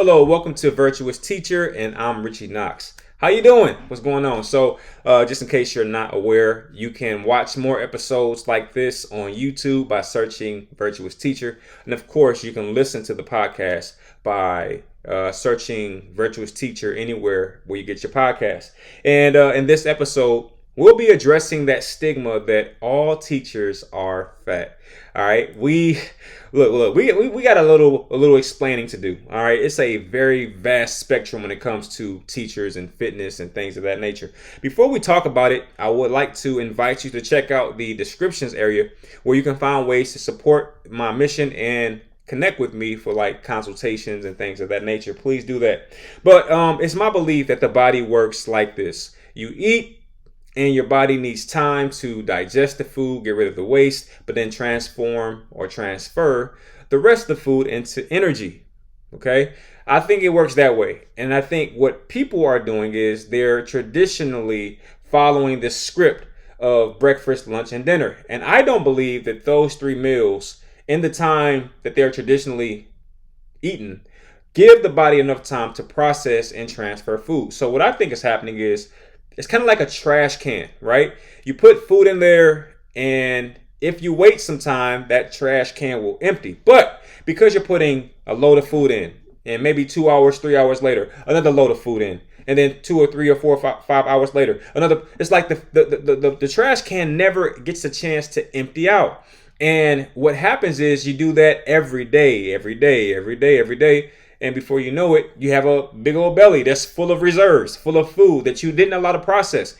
Hello, welcome to Virtuous Teacher, and I'm Ritchie Knox. How you doing? What's going on? So, just in case you're not aware, you can watch more episodes like this on YouTube by searching Virtuous Teacher. And of course, you can listen to the podcast by searching Virtuous Teacher anywhere where you get your podcast. And in this episode, we'll be addressing that stigma that all teachers are fat. All right, we got a little explaining to do. All right, it's a very vast spectrum when it comes to teachers and fitness and things of that nature. Before we talk about it, I would like to invite you to check out the descriptions area where you can find ways to support my mission and connect with me for like consultations and things of that nature. Please do that. But it's my belief that the body works like this. You eat, and your body needs time to digest the food, get rid of the waste, but then transform or transfer the rest of the food into energy. Okay? I think it works that way. And I think what people are doing is they're traditionally following the script of breakfast, lunch, and dinner. And I don't believe that those three meals in the time that they're traditionally eaten give the body enough time to process and transfer food. So what I think is happening is it's kind of like a trash can, right? You put food in there, and if you wait some time, that trash can will empty. But because you're putting a load of food in, and maybe 2 hours, 3 hours later, another load of food in, and then 2 or 3 or 4 or 5 hours later, another, it's like the trash can never gets a chance to empty out. And what happens is you do that every day. And before you know it, you have a big old belly that's full of reserves, full of food that you didn't allow to process.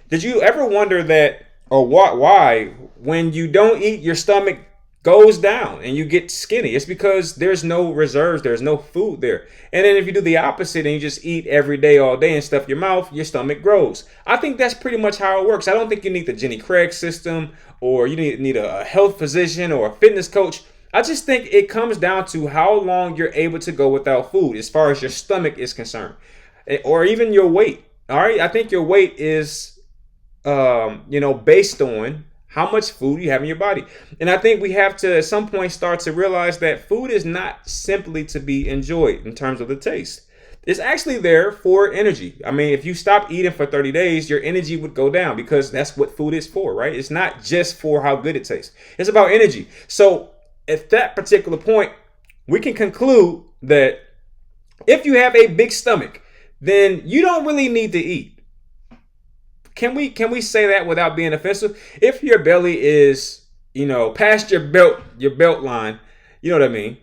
Did you ever wonder that, or why, when you don't eat, your stomach goes down and you get skinny? It's because there's no reserves, there's no food there. And then if you do the opposite and you just eat every day, all day, and stuff your mouth, your stomach grows. I think that's pretty much how it works. I don't think you need the Jenny Craig system, or you need a health physician or a fitness coach. I just think it comes down to how long you're able to go without food as far as your stomach is concerned, or even your weight. All right. I think your weight is, based on how much food you have in your body. And I think we have to at some point start to realize that food is not simply to be enjoyed in terms of the taste. It's actually there for energy. I mean, if you stop eating for 30 days, your energy would go down because that's what food is for, right? It's not just for how good it tastes. It's about energy. So at that particular point, we can conclude that if you have a big stomach, then you don't really need to eat. Can we say that without being offensive? If your belly is, past your belt line, you know what I mean?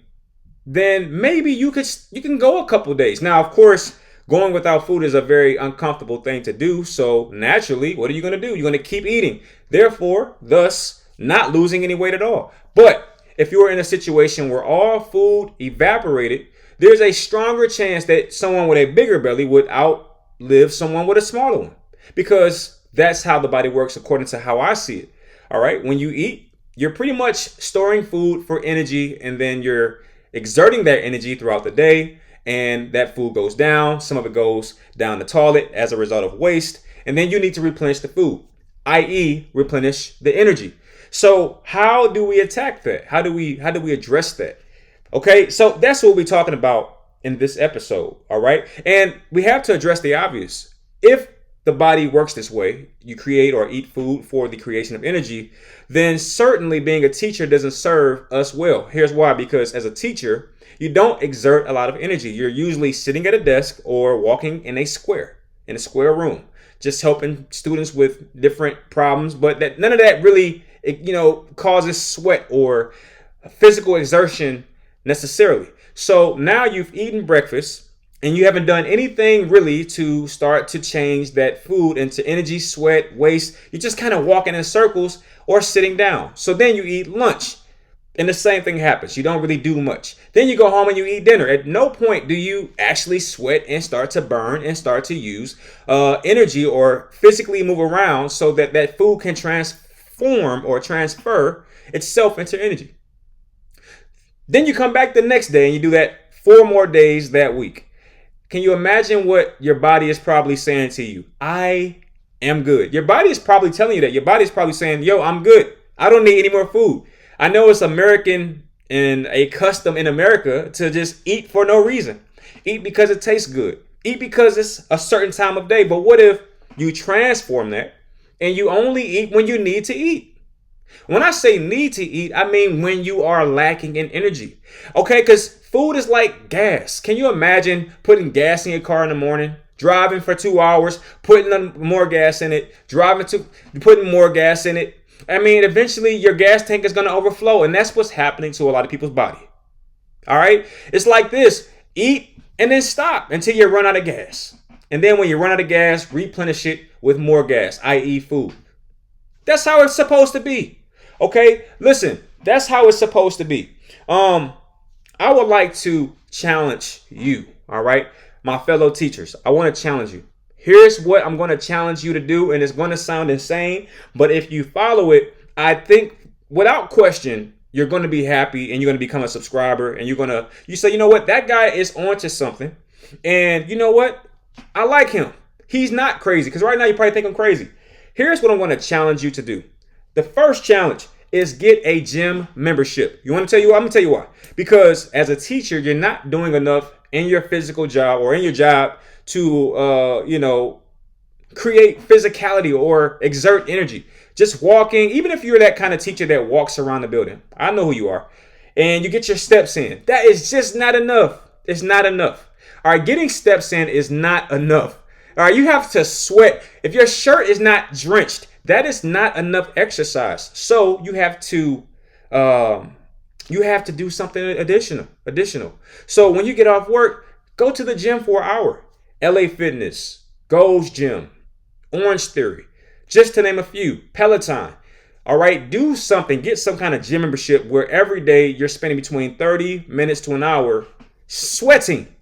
Then maybe you can go a couple days. Now, of course, going without food is a very uncomfortable thing to do. So naturally, what are you going to do? You're going to keep eating. Therefore, thus not losing any weight at all. But if you were in a situation where all food evaporated, there's a stronger chance that someone with a bigger belly would outlive someone with a smaller one, because that's how the body works according to how I see it. All right. When you eat, you're pretty much storing food for energy, and then you're exerting that energy throughout the day, and that food goes down. Some of it goes down the toilet as a result of waste, and then you need to replenish the food, i.e. replenish the energy. So how do we attack that? How do we address that? Okay, so that's what we're talking about in this episode. All right. And we have to address the obvious. If the body works this way, you create or eat food for the creation of energy, then certainly being a teacher doesn't serve us well. Here's why. Because as a teacher, you don't exert a lot of energy. You're usually sitting at a desk or walking in a square room, just helping students with different problems. But none of that really causes sweat or physical exertion necessarily. So now you've eaten breakfast and you haven't done anything really to start to change that food into energy, sweat, waste. You're just kind of walking in circles or sitting down. So then you eat lunch and the same thing happens. You don't really do much. Then you go home and you eat dinner. At no point do you actually sweat and start to burn and start to use energy or physically move around so that that food can transform or transfer itself into energy. Then you come back the next day and you do that 4 more days that week. Can you imagine what your body is probably saying to you? I am good. Your body is probably telling you that. Your body is probably saying, yo, I'm good. I don't need any more food. I know it's American and a custom in America to just eat for no reason. Eat because it tastes good. Eat because it's a certain time of day. But what if you transform that and you only eat when you need to eat? When I say need to eat, I mean when you are lacking in energy. Okay, because food is like gas. Can you imagine putting gas in your car in the morning, driving for 2 hours, putting more gas in it, putting more gas in it? I mean, eventually your gas tank is going to overflow, and that's what's happening to a lot of people's body. All right? It's like this. Eat and then stop until you run out of gas. And then when you run out of gas, replenish it with more gas, i.e. food. That's how it's supposed to be. Okay, listen, that's how it's supposed to be. I would like to challenge you, all right, my fellow teachers. I want to challenge you. Here's what I'm going to challenge you to do, and it's going to sound insane, but if you follow it, I think without question, you're going to be happy and you're going to become a subscriber, and you say, you know what, that guy is onto something, and you know what, I like him. He's not crazy, because right now you probably think I'm crazy. Here's what I'm going to challenge you to do. The first challenge is get a gym membership. You want to tell you why? I'm going to tell you why. Because as a teacher, you're not doing enough in your physical job or in your job to, create physicality or exert energy. Just walking, even if you're that kind of teacher that walks around the building, I know who you are, and you get your steps in. That is just not enough. It's not enough. All right, getting steps in is not enough. All right, you have to sweat. If your shirt is not drenched, that is not enough exercise. So you have to do something additional. So when you get off work, go to the gym for an hour. LA Fitness, Gold's Gym, Orange Theory, just to name a few. Peloton. All right, do something. Get some kind of gym membership where every day you're spending between 30 minutes to an hour sweating,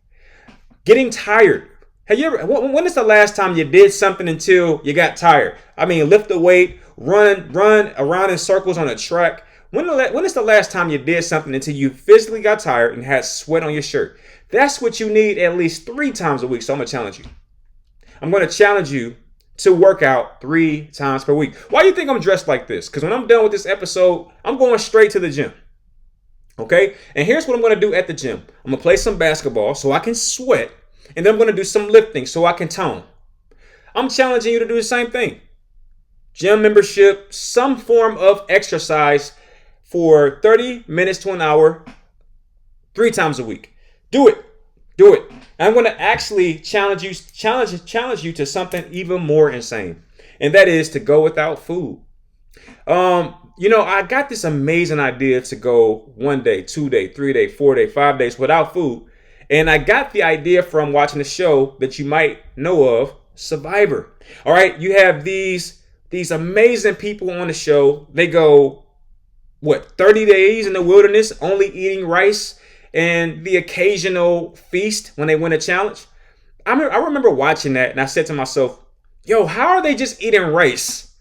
getting tired. Have you ever? When is the last time you did something until you got tired? I mean, lift a weight, run around in circles on a track. When is the last time you did something until you physically got tired and had sweat on your shirt? That's what you need at least 3 times a week. So I'm gonna challenge you. I'm gonna challenge you to work out 3 times per week. Why do you think I'm dressed like this? Because when I'm done with this episode, I'm going straight to the gym. Okay? And here's what I'm gonna do at the gym. I'm gonna play some basketball so I can sweat. And then I'm going to do some lifting so I can tone. I'm challenging you to do the same thing. Gym membership, some form of exercise for 30 minutes to an hour, 3 times a week. Do it. Do it. And I'm going to actually challenge you to something even more insane. And that is to go without food. I got this amazing idea to go 1 day, 2 day, 3 day, 4 day, 5 days without food. And I got the idea from watching the show that you might know of, Survivor. All right, you have these amazing people on the show. They go, 30 days in the wilderness, only eating rice and the occasional feast when they win a challenge. I remember watching that, and I said to myself, yo, how are they just eating rice?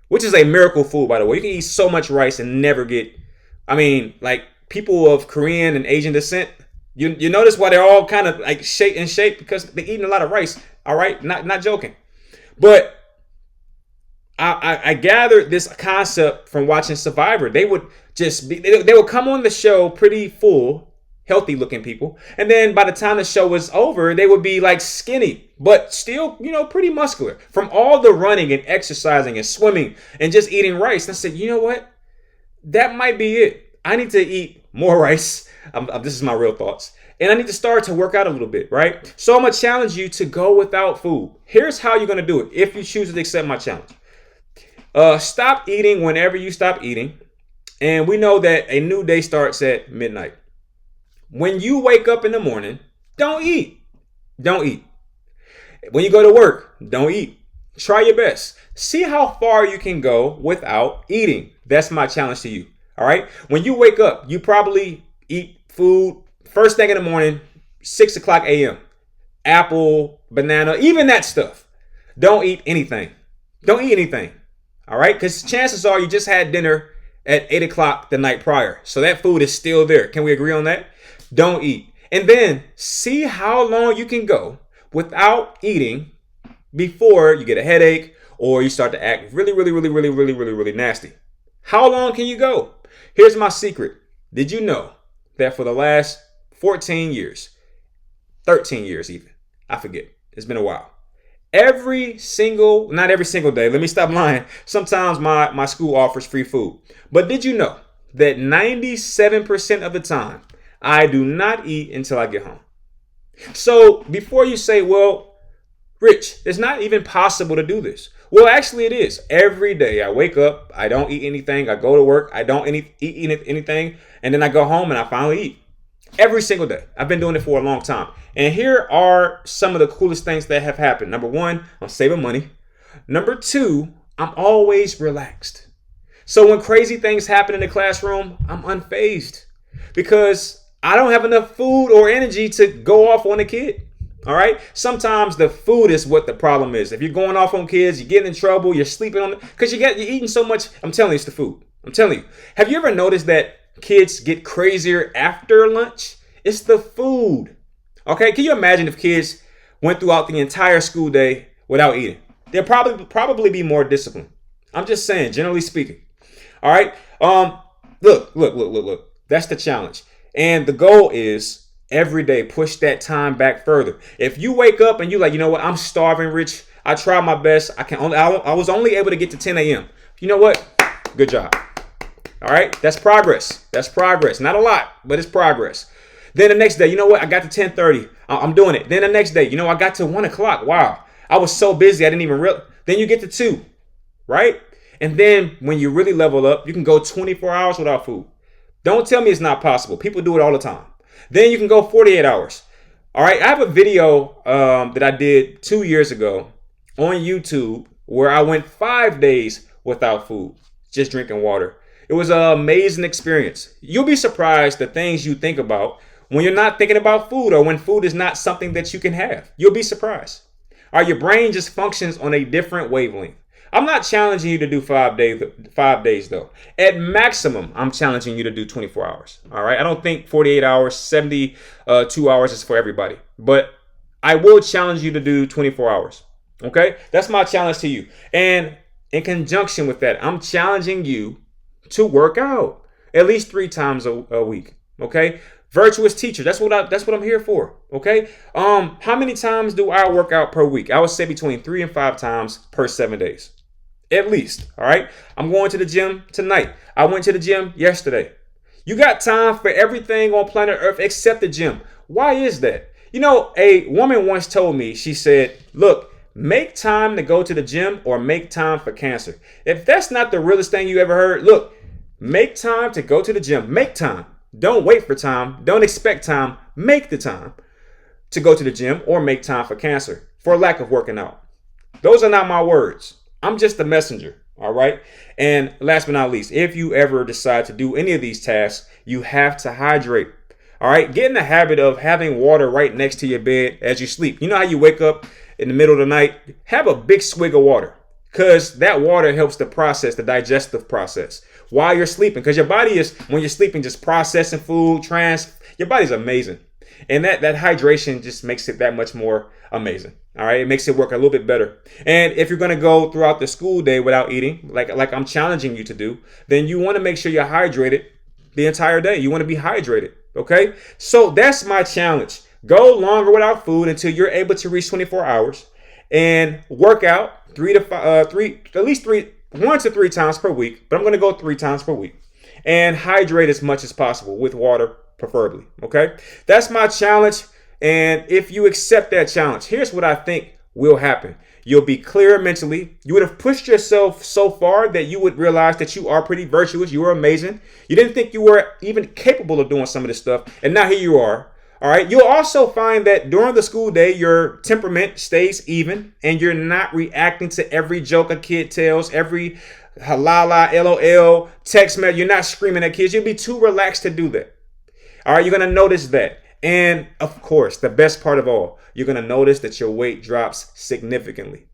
Which is a miracle food, by the way. You can eat so much rice and never get, like people of Korean and Asian descent, You notice why they're all kind of like in shape because they're eating a lot of rice. All right, not joking. But I gathered this concept from watching Survivor. They would they would come on the show pretty full, healthy looking people, and then by the time the show was over, they would be like skinny, but still pretty muscular from all the running and exercising and swimming and just eating rice. And I said, you know what? That might be it. I need to eat more rice. This is my real thoughts. And I need to start to work out a little bit, right? So I'm going to challenge you to go without food. Here's how you're going to do it if you choose to accept my challenge. Stop eating whenever you stop eating. And we know that a new day starts at midnight. When you wake up in the morning, don't eat. Don't eat. When you go to work, don't eat. Try your best. See how far you can go without eating. That's my challenge to you. All right. When you wake up, you probably eat food first thing in the morning, 6 o'clock a.m. Apple, banana, even that stuff. Don't eat anything. Don't eat anything. All right. Because chances are you just had dinner at 8 o'clock the night prior. So that food is still there. Can we agree on that? Don't eat. And then see how long you can go without eating before you get a headache or you start to act really nasty. How long can you go? Here's my secret. Did you know that for the last 14 years, 13 years even. I forget. It's been a while. Not every single day. Let me stop lying. Sometimes my school offers free food. But did you know that 97% of the time, I do not eat until I get home? So before you say, well, Rich, it's not even possible to do this. Well, actually it is. Every day I wake up, I don't eat anything. I go to work, I don't eat anything. And then I go home and I finally eat. Every single day. I've been doing it for a long time. And here are some of the coolest things that have happened. Number one, I'm saving money. Number two, I'm always relaxed. So when crazy things happen in the classroom, I'm unfazed because I don't have enough food or energy to go off on a kid. All right. Sometimes the food is what the problem is. If you're going off on kids, you're getting in trouble, you're sleeping on it because you're eating so much. I'm telling you, it's the food. I'm telling you. Have you ever noticed that kids get crazier after lunch? It's the food. Okay. Can you imagine if kids went throughout the entire school day without eating? They'll probably be more disciplined. I'm just saying, generally speaking. All right. Look. That's the challenge. And the goal is every day, push that time back further. If you wake up and you're like, you know what, I'm starving, Rich. I tried my best. I was only able to get to 10 a.m. You know what? Good job. All right. That's progress. Not a lot, but it's progress. Then the next day, you know what? I got to 10:30. I'm doing it. Then the next day, you know, I got to 1 o'clock. Wow. I was so busy. I didn't even realize. Then you get to 2, right? And then when you really level up, you can go 24 hours without food. Don't tell me it's not possible. People do it all the time. Then you can go 48 hours. All right. I have a video that I did 2 years ago on YouTube where I went 5 days without food, just drinking water. It was an amazing experience. You'll be surprised the things you think about when you're not thinking about food or when food is not something that you can have. You'll be surprised. All right. Your brain just functions on a different wavelength. I'm not challenging you to do 5 days though. At maximum, I'm challenging you to do 24 hours. All right. I don't think 48 hours, 72 hours is for everybody, but I will challenge you to do 24 hours. Okay. That's my challenge to you. And in conjunction with that, I'm challenging you to work out at least 3 times a week. Okay. Virtuous teacher. That's what I'm here for. Okay. How many times do I work out per week? I would say between 3 and 5 times per 7 days. At least. All right. I'm going to the gym tonight. I went to the gym yesterday. You got time for everything on planet Earth except the gym. Why is that? You know, a woman once told me, she said, look, make time to go to the gym or make time for cancer. If that's not the realest thing you ever heard, look, make time to go to the gym. Make time. Don't wait for time. Don't expect time. Make the time to go to the gym or make time for cancer for lack of working out. Those are not my words. I'm just a messenger. All right. And last but not least, if you ever decide to do any of these tasks, you have to hydrate. All right. Get in the habit of having water right next to your bed as you sleep. You know how you wake up in the middle of the night? Have a big swig of water because that water helps the digestive process while you're sleeping. Because your body is, when you're sleeping, just processing food, your body's amazing. And that hydration just makes it that much more amazing. All right. It makes it work a little bit better. And if you're going to go throughout the school day without eating, like I'm challenging you to do, then you want to make sure you're hydrated the entire day. You want to be hydrated. OK, so that's my challenge. Go longer without food until you're able to reach 24 hours and work out 1 to 3 times per week. But I'm going to go 3 times per week and hydrate as much as possible with water, preferably. OK, that's my challenge. And if you accept that challenge, here's what I think will happen. You'll be clearer mentally. You would have pushed yourself so far that you would realize that you are pretty virtuous. You are amazing. You didn't think you were even capable of doing some of this stuff. And now here you are. All right. You'll also find that during the school day, your temperament stays even and you're not reacting to every joke a kid tells, every halala, LOL, text message. You're not screaming at kids. You'll be too relaxed to do that. All right. You're going to notice that. And of course, the best part of all, you're going to notice that your weight drops significantly.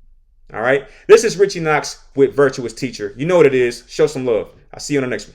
All right. This is Ritchie Knox with Virtuous Teacher. You know what it is. Show some love. I'll see you on the next one.